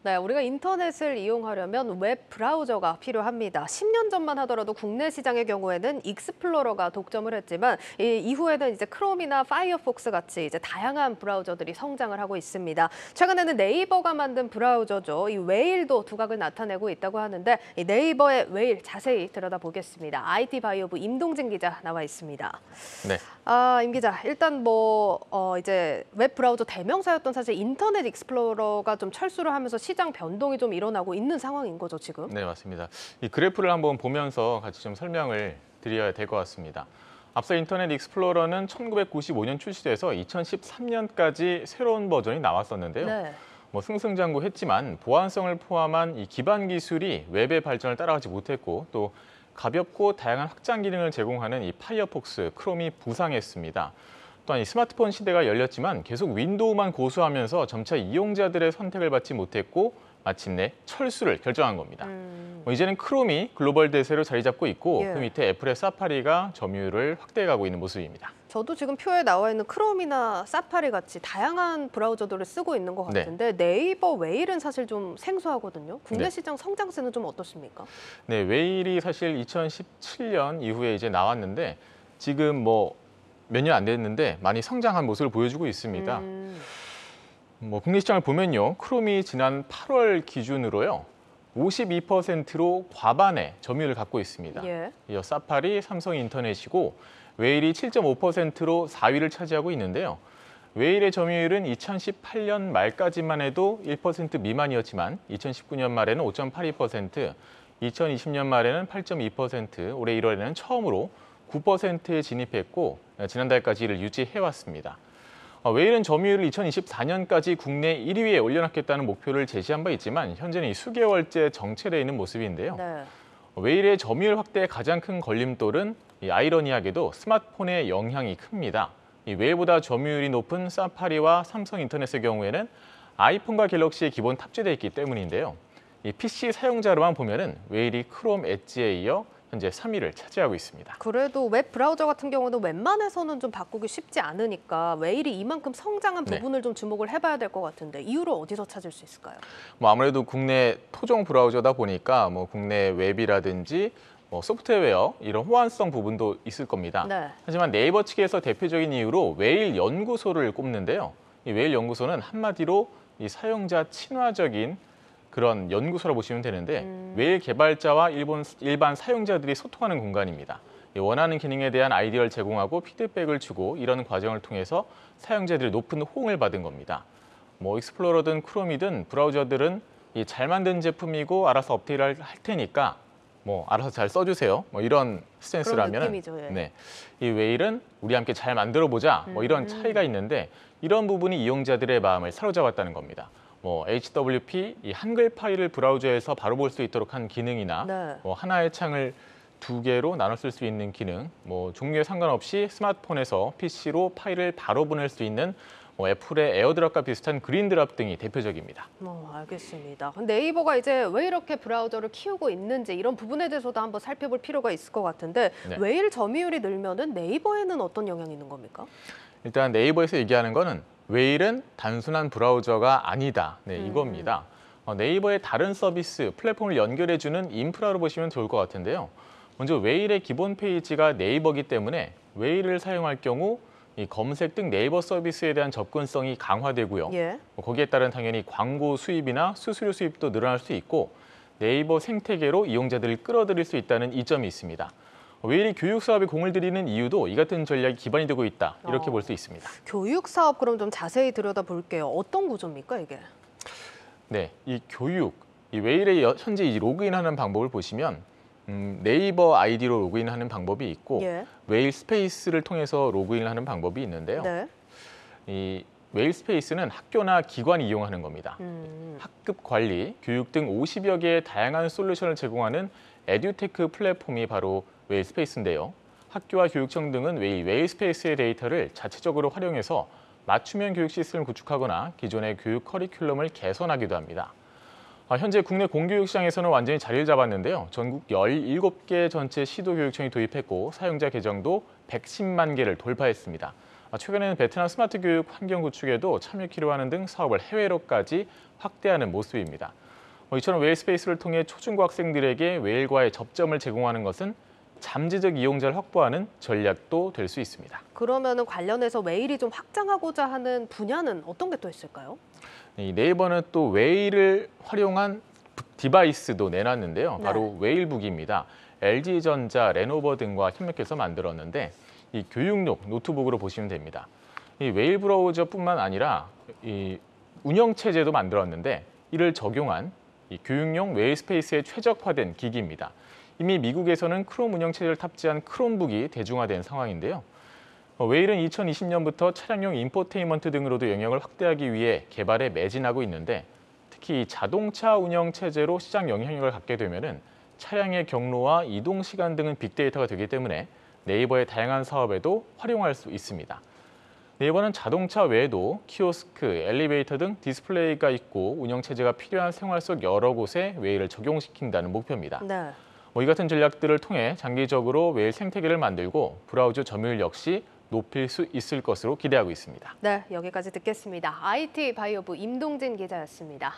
네, 우리가 인터넷을 이용하려면 웹 브라우저가 필요합니다. 10년 전만 하더라도 국내 시장의 경우에는 익스플로러가 독점을 했지만 이후에는 이제 크롬이나 파이어폭스 같이 이제 다양한 브라우저들이 성장을 하고 있습니다. 최근에는 네이버가 만든 브라우저죠. 이 웨일도 두각을 나타내고 있다고 하는데 이 네이버의 웨일 자세히 들여다보겠습니다. IT 바이오부 임동진 기자 나와 있습니다. 네. 임 기자, 일단 이제 웹 브라우저 대명사였던 사실 인터넷 익스플로러가 좀 철수를 하면서 시장 변동이 좀 일어나고 있는 상황인 거죠, 지금? 네, 맞습니다. 이 그래프를 한번 보면서 같이 좀 설명을 드려야 될 것 같습니다. 앞서 인터넷 익스플로러는 1995년 출시돼서 2013년까지 새로운 버전이 나왔었는데요. 네. 승승장구했지만 보안성을 포함한 이 기반 기술이 웹의 발전을 따라가지 못했고 또 가볍고 다양한 확장 기능을 제공하는 이 파이어폭스, 크롬이 부상했습니다. 또한 이 스마트폰 시대가 열렸지만 계속 윈도우만 고수하면서 점차 이용자들의 선택을 받지 못했고 마침내 철수를 결정한 겁니다. 이제는 크롬이 글로벌 대세로 자리 잡고 있고 예. 그 밑에 애플의 사파리가 점유율을 확대해가고 있는 모습입니다. 저도 지금 표에 나와 있는 크롬이나 사파리 같이 다양한 브라우저들을 쓰고 있는 것 같은데 네이버 웨일은 사실 좀 생소하거든요. 국내 네. 시장 성장세는 좀 어떻습니까? 네, 웨일이 사실 2017년 이후에 이제 나왔는데 지금 몇 년 안 됐는데 많이 성장한 모습을 보여주고 있습니다. 국내 시장을 보면요, 크롬이 지난 8월 기준으로요 52%로 과반의 점유율을 갖고 있습니다. 예. 이어 사파리, 삼성 인터넷이고 웨일이 7.5%로 4위를 차지하고 있는데요. 웨일의 점유율은 2018년 말까지만 해도 1% 미만이었지만 2019년 말에는 5.82%, 2020년 말에는 8.2%, 올해 1월에는 처음으로 9%에 진입했고 지난달까지 이를 유지해왔습니다. 웨일은 점유율을 2024년까지 국내 1위에 올려놓겠다는 목표를 제시한 바 있지만 현재는 수개월째 정체되어 있는 모습인데요. 네. 웨일의 점유율 확대의 가장 큰 걸림돌은 아이러니하게도 스마트폰의 영향이 큽니다. 웨일보다 점유율이 높은 사파리와 삼성 인터넷의 경우에는 아이폰과 갤럭시에 기본 탑재되어 있기 때문인데요. PC 사용자로만 보면은 웨일이 크롬 엣지에 이어 현재 3위를 차지하고 있습니다. 그래도 웹 브라우저 같은 경우는 웬만해서는 좀 바꾸기 쉽지 않으니까 웨일이 이만큼 성장한 부분을 좀 주목을 해봐야 될 것 같은데 이유를 어디서 찾을 수 있을까요? 아무래도 국내 토종 브라우저다 보니까 국내 웹이라든지 소프트웨어 이런 호환성 부분도 있을 겁니다. 네. 하지만 네이버 측에서 대표적인 이유로 웨일 연구소를 꼽는데요. 이 웨일 연구소는 한마디로 이 사용자 친화적인 그런 연구소라 보시면 되는데 웨일 개발자와 일반 사용자들이 소통하는 공간입니다. 원하는 기능에 대한 아이디어를 제공하고 피드백을 주고 이런 과정을 통해서 사용자들이 높은 호응을 받은 겁니다. 익스플로러든 크롬이든 브라우저들은 잘 만든 제품이고 알아서 업데이트를 할 테니까 알아서 잘 써주세요. 이런 스탠스라면 예. 네, 이 웨일은 우리 함께 잘 만들어 보자. 이런 차이가 있는데 이런 부분이 이용자들의 마음을 사로잡았다는 겁니다. HWP 이 한글 파일을 브라우저에서 바로 볼 수 있도록 한 기능이나 네. 하나의 창을 2개로 나눠 쓸 수 있는 기능, 종류에 상관없이 스마트폰에서 PC로 파일을 바로 보낼 수 있는 애플의 에어드랍과 비슷한 그린드랍 등이 대표적입니다. 알겠습니다. 네이버가 이제 왜 이렇게 브라우저를 키우고 있는지 이런 부분에 대해서도 한번 살펴볼 필요가 있을 것 같은데 네. 웨일 점유율이 늘면은 네이버에는 어떤 영향이 있는 겁니까? 일단 네이버에서 얘기하는 거는 웨일은 단순한 브라우저가 아니다. 네, 이겁니다. 네이버의 다른 서비스, 플랫폼을 연결해주는 인프라로 보시면 좋을 것 같은데요. 먼저 웨일의 기본 페이지가 네이버이기 때문에 웨일을 사용할 경우 이 검색 등 네이버 서비스에 대한 접근성이 강화되고요. 예. 거기에 따른 당연히 광고 수입이나 수수료 수입도 늘어날 수 있고 네이버 생태계로 이용자들을 끌어들일 수 있다는 이점이 있습니다. 웨일이 교육 사업에 공을 들이는 이유도 이 같은 전략이 기반이 되고 있다. 이렇게 볼 수 있습니다. 교육 사업 그럼 좀 자세히 들여다볼게요. 어떤 구조입니까 이게? 네, 이 웨일의 현재 이 로그인하는 방법을 보시면 네이버 아이디로 로그인하는 방법이 있고 예. 웨일 스페이스를 통해서 로그인을 하는 방법이 있는데요. 네. 이 웨일 스페이스는 학교나 기관이 이용하는 겁니다. 학급 관리, 교육 등 50여 개의 다양한 솔루션을 제공하는 에듀테크 플랫폼이 바로 웨일 스페이스인데요. 학교와 교육청 등은 웨일 스페이스의 데이터를 자체적으로 활용해서 맞춤형 교육 시스템을 구축하거나 기존의 교육 커리큘럼을 개선하기도 합니다. 현재 국내 공교육 시장에서는 완전히 자리를 잡았는데요. 전국 17개 전체 시도교육청이 도입했고 사용자 계정도 110만 개를 돌파했습니다. 최근에는 베트남 스마트 교육 환경 구축에도 참여키로 하는 등 사업을 해외로까지 확대하는 모습입니다. 이처럼 웨일 스페이스를 통해 초중고 학생들에게 웨일과의 접점을 제공하는 것은 잠재적 이용자를 확보하는 전략도 될 수 있습니다. 그러면은 관련해서 웨일이 좀 확장하고자 하는 분야는 어떤 게 또 있을까요? 이 네이버는 또 웨일을 활용한 디바이스도 내놨는데요. 바로 웨일북입니다. LG전자, 레노버 등과 협력해서 만들었는데 이 교육용 노트북으로 보시면 됩니다. 이 웨일 브라우저뿐만 아니라 이 운영 체제도 만들었는데 이를 적용한 이 교육용 웨일 스페이스에 최적화된 기기입니다. 이미 미국에서는 크롬 운영 체제를 탑재한 크롬북이 대중화된 상황인데요. 웨일은 2020년부터 차량용 인포테인먼트 등으로도 영역을 확대하기 위해 개발에 매진하고 있는데 특히 자동차 운영 체제로 시장 영향력을 갖게 되면은 차량의 경로와 이동 시간 등은 빅데이터가 되기 때문에 네이버의 다양한 사업에도 활용할 수 있습니다. 네이버는 자동차 외에도 키오스크, 엘리베이터 등 디스플레이가 있고 운영 체제가 필요한 생활 속 여러 곳에 웨일을 적용시킨다는 목표입니다. 네. 이 같은 전략들을 통해 장기적으로 웨일 생태계를 만들고 브라우저 점유율 역시 높일 수 있을 것으로 기대하고 있습니다. 네, 여기까지 듣겠습니다. IT 바이오부 임동진 기자였습니다.